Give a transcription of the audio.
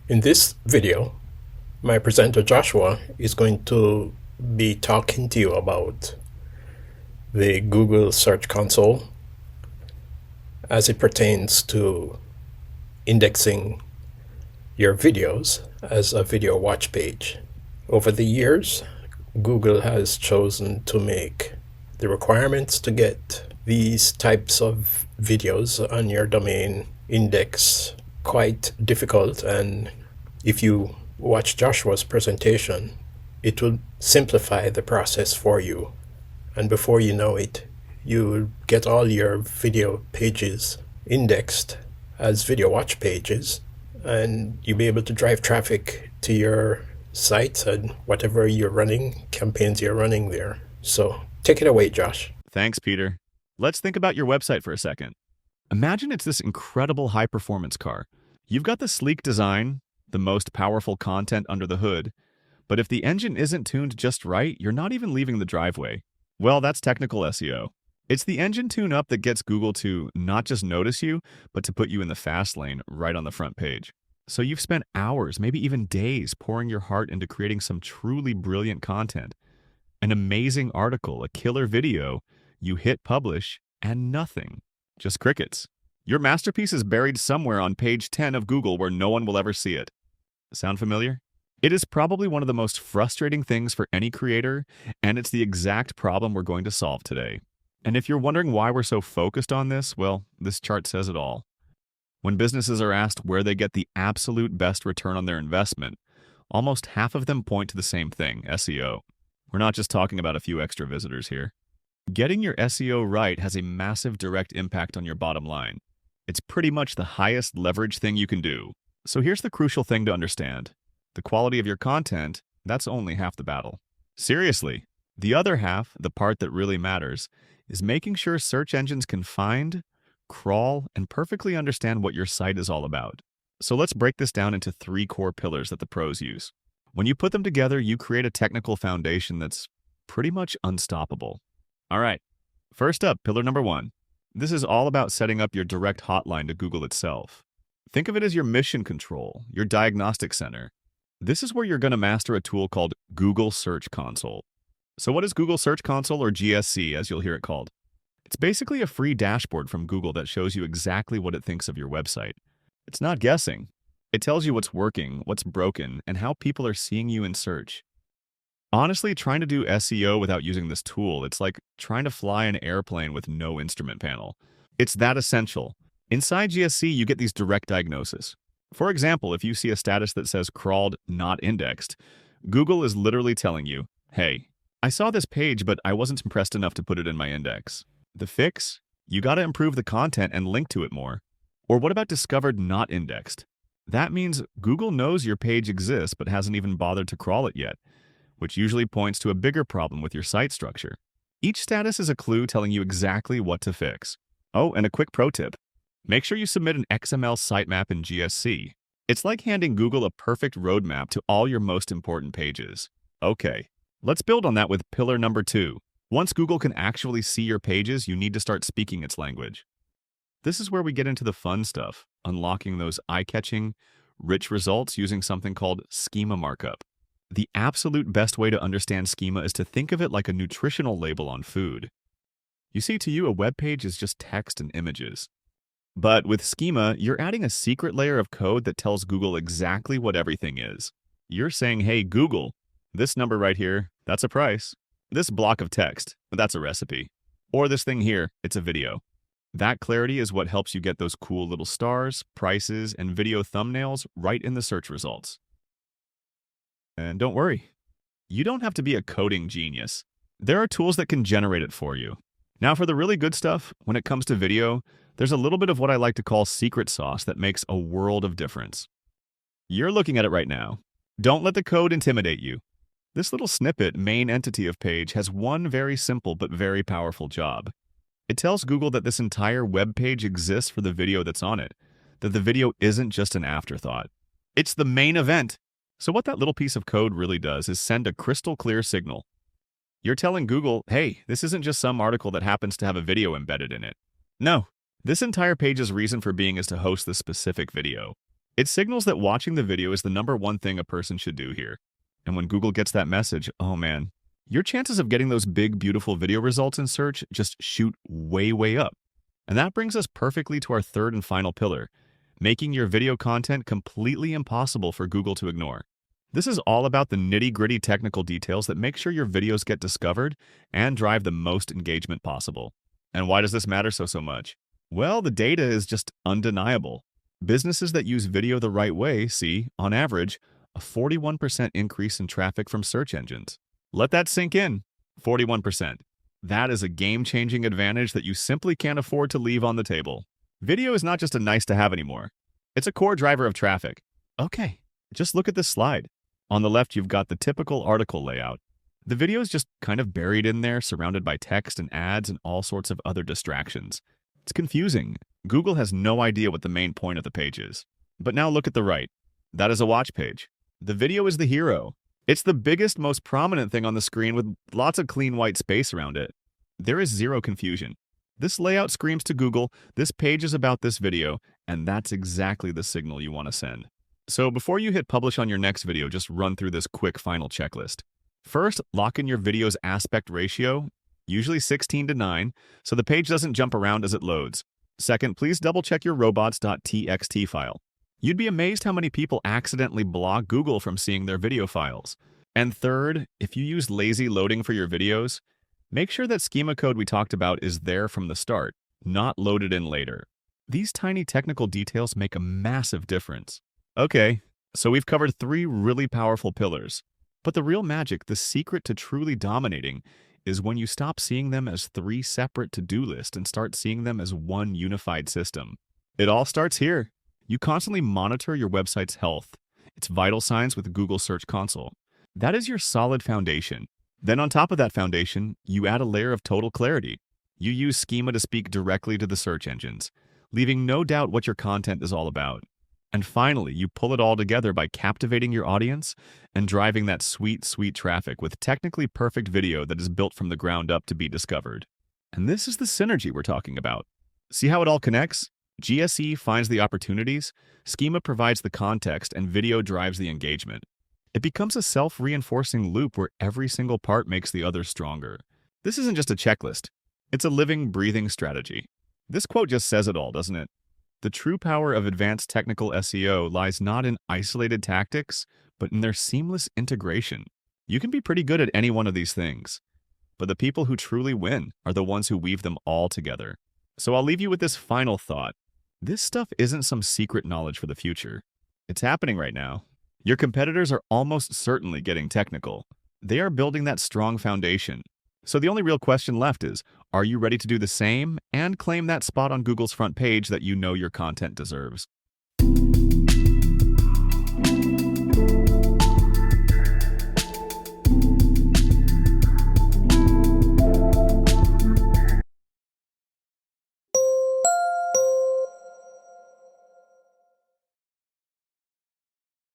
In this video, my presenter Joshua is going to be talking to you about the Google Search Console as it pertains to indexing your videos as a video watch page. Over the years, Google has chosen to make the requirements to get these types of videos on your domain index quite difficult, and if you watch Joshua's presentation, it will simplify the process for you, and before you know it, you'll get all your video pages indexed as video watch pages, and you'll be able to drive traffic to your site and whatever you're running, campaigns you're running there. So take it away, Josh. Thanks, Peter. Let's think about your website for a second. Imagine it's this incredible high-performance car. You've got the sleek design, the most powerful content under the hood, but if the engine isn't tuned just right, you're not even leaving the driveway. Well, that's technical SEO. It's the engine tune-up that gets Google to not just notice you, but to put you in the fast lane right on the front page. So you've spent hours, maybe even days, pouring your heart into creating some truly brilliant content. An amazing article, a killer video, you hit publish, and nothing. Just crickets. Your masterpiece is buried somewhere on page 10 of Google where no one will ever see it. Sound familiar? It is probably one of the most frustrating things for any creator, and it's the exact problem we're going to solve today. And if you're wondering why we're so focused on this, well, this chart says it all. When businesses are asked where they get the absolute best return on their investment, almost half of them point to the same thing, SEO. We're not just talking about a few extra visitors here. Getting your SEO right has a massive direct impact on your bottom line. It's pretty much the highest leverage thing you can do. So here's the crucial thing to understand. The quality of your content, that's only half the battle. Seriously, the other half, the part that really matters, is making sure search engines can find, crawl, and perfectly understand what your site is all about. So let's break this down into 3 core pillars that the pros use. When you put them together, you create a technical foundation that's pretty much unstoppable. All right, first up, pillar number 1. This is all about setting up your direct hotline to Google itself. Think of it as your mission control, your diagnostic center. This is where you're going to master a tool called Google Search Console. So what is Google Search Console, or GSC, as you'll hear it called? It's basically a free dashboard from Google that shows you exactly what it thinks of your website. It's not guessing. It tells you what's working, what's broken, and how people are seeing you in search. Honestly, trying to do SEO without using this tool, it's like trying to fly an airplane with no instrument panel. It's that essential. Inside GSC, you get these direct diagnoses. For example, if you see a status that says crawled, not indexed, Google is literally telling you, hey, I saw this page, but I wasn't impressed enough to put it in my index. The fix? You gotta improve the content and link to it more. Or what about discovered not indexed? That means Google knows your page exists but hasn't even bothered to crawl it yet, which usually points to a bigger problem with your site structure. Each status is a clue telling you exactly what to fix. Oh, and a quick pro tip. Make sure you submit an XML sitemap in GSC. It's like handing Google a perfect roadmap to all your most important pages. Okay, let's build on that with pillar number 2. Once Google can actually see your pages, you need to start speaking its language. This is where we get into the fun stuff, unlocking those eye-catching, rich results using something called Schema Markup. The absolute best way to understand schema is to think of it like a nutritional label on food. You see, to you, a web page is just text and images. But with schema, you're adding a secret layer of code that tells Google exactly what everything is. You're saying, hey, Google, this number right here, that's a price. This block of text, that's a recipe. Or this thing here, it's a video. That clarity is what helps you get those cool little stars, prices, and video thumbnails right in the search results. And don't worry, you don't have to be a coding genius. There are tools that can generate it for you. Now for the really good stuff, when it comes to video, there's a little bit of what I like to call secret sauce that makes a world of difference. You're looking at it right now. Don't let the code intimidate you. This little snippet, main entity of page, has one very simple but very powerful job. It tells Google that this entire web page exists for the video that's on it, that the video isn't just an afterthought. It's the main event. So what that little piece of code really does is send a crystal clear signal. You're telling Google, hey, this isn't just some article that happens to have a video embedded in it. No, this entire page's reason for being is to host this specific video. It signals that watching the video is the #1 thing a person should do here. And when Google gets that message, oh man, your chances of getting those big, beautiful video results in search just shoot way, way up. And that brings us perfectly to our third and final pillar, making your video content completely impossible for Google to ignore. This is all about the nitty-gritty technical details that make sure your videos get discovered and drive the most engagement possible. And why does this matter so much? Well, the data is just undeniable. Businesses that use video the right way see, on average, a 41% increase in traffic from search engines. Let that sink in. 41%. That is a game-changing advantage that you simply can't afford to leave on the table. Video is not just a nice-to-have anymore. It's a core driver of traffic. Okay, just look at this slide. On the left, you've got the typical article layout. The video is just kind of buried in there, surrounded by text and ads and all sorts of other distractions. It's confusing. Google has no idea what the main point of the page is. But now look at the right. That is a watch page. The video is the hero. It's the biggest, most prominent thing on the screen with lots of clean white space around it. There is zero confusion. This layout screams to Google, this page is about this video, and that's exactly the signal you want to send. So before you hit publish on your next video, just run through this quick final checklist. First, lock in your video's aspect ratio, usually 16:9, so the page doesn't jump around as it loads. Second, please double-check your robots.txt file. You'd be amazed how many people accidentally block Google from seeing their video files. And third, if you use lazy loading for your videos, make sure that schema code we talked about is there from the start, not loaded in later. These tiny technical details make a massive difference. Okay, so we've covered 3 really powerful pillars. But the real magic, the secret to truly dominating, is when you stop seeing them as 3 separate to-do lists and start seeing them as one unified system. It all starts here. You constantly monitor your website's health, its vital signs with Google Search Console. That is your solid foundation. Then on top of that foundation, you add a layer of total clarity. You use Schema to speak directly to the search engines, leaving no doubt what your content is all about. And finally, you pull it all together by captivating your audience and driving that sweet, sweet traffic with technically perfect video that is built from the ground up to be discovered. And this is the synergy we're talking about. See how it all connects? GSE finds the opportunities, Schema provides the context, and video drives the engagement. It becomes a self-reinforcing loop where every single part makes the other stronger. This isn't just a checklist. It's a living, breathing strategy. This quote just says it all, doesn't it? The true power of advanced technical SEO lies not in isolated tactics, but in their seamless integration. You can be pretty good at any one of these things, but the people who truly win are the ones who weave them all together. So I'll leave you with this final thought. This stuff isn't some secret knowledge for the future. It's happening right now. Your competitors are almost certainly getting technical. They are building that strong foundation. So the only real question left is, are you ready to do the same and claim that spot on Google's front page that you know your content deserves?